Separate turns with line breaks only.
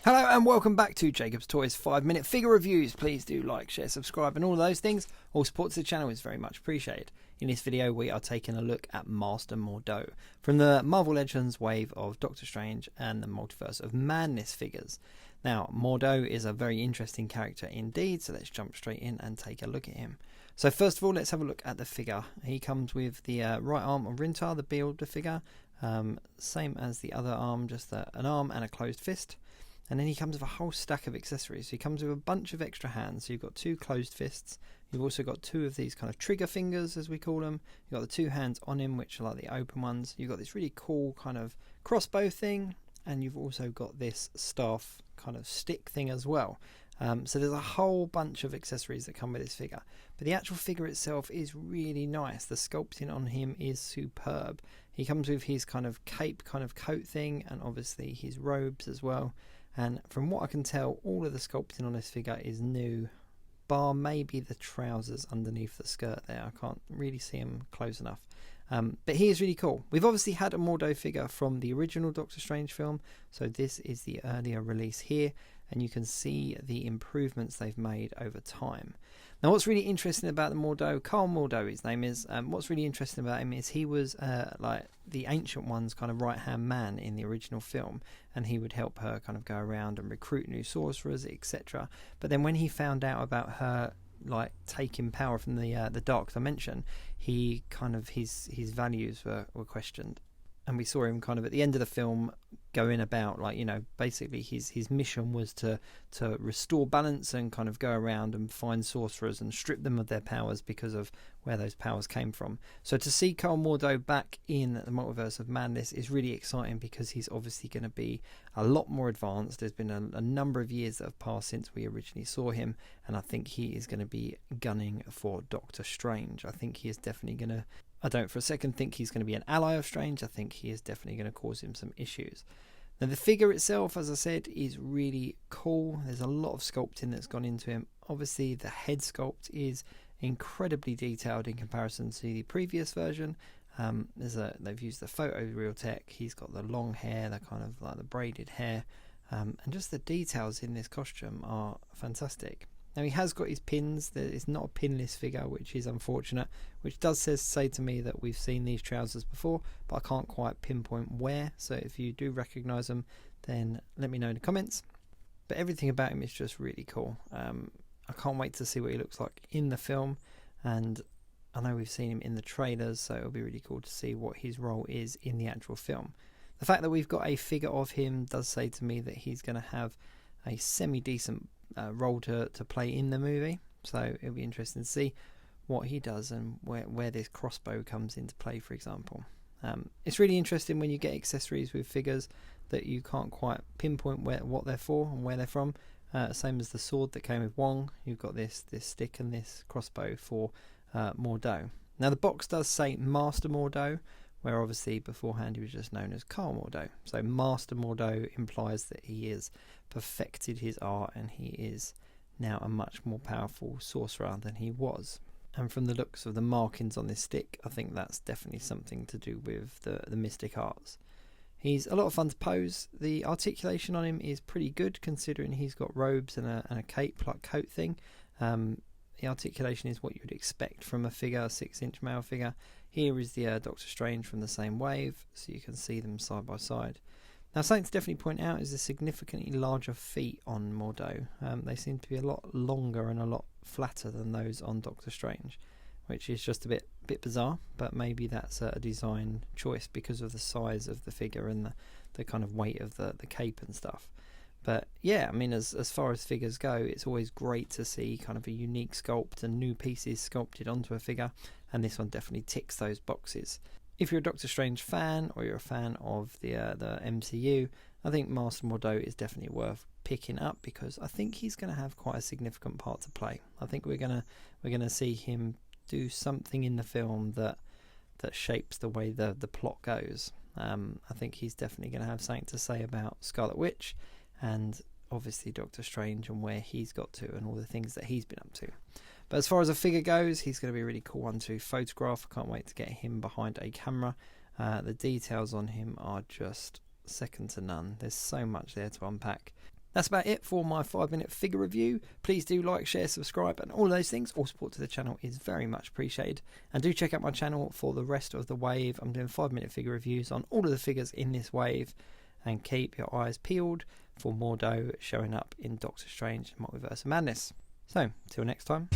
Hello and welcome back to Jacob's Toys 5-minute figure reviews. Please do like, share, subscribe and all those things. All support to the channel is very much appreciated. In this video we are taking a look at Master Mordo from the Marvel Legends wave of Doctor Strange and the Multiverse of Madness figures. Now Mordo is a very interesting character indeed, so let's jump straight in and take a look at him. So first of all, let's have a look at the figure. He comes with the right arm of Rintar, the build figure, same as the other arm, just an arm and a closed fist. And then he comes with a whole stack of accessories. So he comes with a bunch of extra hands. So you've got 2 closed fists. You've also got 2 of these kind of trigger fingers, as we call them. You've got the 2 hands on him, which are like the open ones. You've got this really cool kind of crossbow thing. And you've also got this staff kind of stick thing as well. So there's a whole bunch of accessories that come with this figure. But the actual figure itself is really nice. The sculpting on him is superb. He comes with his kind of cape kind of coat thing, and obviously his robes as well. And from what I can tell, all of the sculpting on this figure is new, bar maybe the trousers underneath the skirt there. I can't really see him close enough. But he is really cool. We've obviously had a Mordo figure from the original Doctor Strange film, so this is the earlier release here, and you can see the improvements they've made over time. Now what's really interesting about the Mordo, Carl Mordo his name is, what's really interesting about him is he was like the Ancient One's kind of right hand man in the original film, and he would help her kind of go around and recruit new sorcerers, etc. But then when he found out about her like taking power from the dark dimension, he kind of his values were questioned. And we saw him kind of at the end of the film going about, like, you know, basically his mission was to restore balance and kind of go around and find sorcerers and strip them of their powers because of where those powers came from. So to see Carl Mordo back in the Multiverse of Madness is really exciting, because he's obviously going to be a lot more advanced. There's been a number of years that have passed since we originally saw him, and I think he is going to be gunning for Doctor Strange. I think he is definitely going to... I don't for a second think he's going to be an ally of Strange. I think he is definitely going to cause him some issues. Now the figure itself, as I said, is really cool. There's a lot of sculpting that's gone into him. Obviously the head sculpt is incredibly detailed in comparison to the previous version. They've used the photoreal tech. He's got the long hair, the kind of like the braided hair, and just the details in this costume are fantastic. Now he has got his pins. It's not a pinless figure, which is unfortunate, which does say to me that we've seen these trousers before, but I can't quite pinpoint where. So if you do recognise them, then let me know in the comments. But everything about him is just really cool. I can't wait to see what he looks like in the film, and I know we've seen him in the trailers, so it'll be really cool to see what his role is in the actual film. The fact that we've got a figure of him does say to me that he's going to have a semi-decent role to play in the movie, so it'll be interesting to see what he does and where this crossbow comes into play, for example. It's really interesting when you get accessories with figures that you can't quite pinpoint what they're for and where they're from. Same as the sword that came with Wong, you've got this stick and this crossbow for Mordo. Now the box does say Master Mordo, where obviously beforehand he was just known as Carl Mordo. So Master Mordo implies that he has perfected his art and he is now a much more powerful sorcerer than he was. And from the looks of the markings on this stick, I think that's definitely something to do with the mystic arts. He's a lot of fun to pose. The articulation on him is pretty good, considering he's got robes and a cape like coat thing. The articulation is what you would expect from a figure, a 6-inch male figure. Here is the Doctor Strange from the same wave, so you can see them side by side. Now something to definitely point out is the significantly larger feet on Mordo. They seem to be a lot longer and a lot flatter than those on Doctor Strange, which is just a bit bizarre, but maybe that's a design choice because of the size of the figure and the kind of weight of the cape and stuff. But yeah, I mean, as far as figures go, it's always great to see kind of a unique sculpt and new pieces sculpted onto a figure, and this one definitely ticks those boxes. If you're a Doctor Strange fan, or you're a fan of the MCU, I think Master Mordo is definitely worth picking up, because I think he's going to have quite a significant part to play. I think we're gonna see him do something in the film that shapes the way the plot goes. I think he's definitely going to have something to say about Scarlet Witch, and obviously Doctor Strange and where he's got to and all the things that he's been up to. But as far as a figure goes, he's going to be a really cool one to photograph. I can't wait to get him behind a camera. The details on him are just second to none. There's so much there to unpack. That's about it for my 5-minute figure review. Please do like, share, subscribe and all those things. All support to the channel is very much appreciated. And do check out my channel for the rest of the wave. I'm doing 5-minute figure reviews on all of the figures in this wave. And keep your eyes peeled for Mordo showing up in Doctor Strange Multiverse of Madness. So, till next time.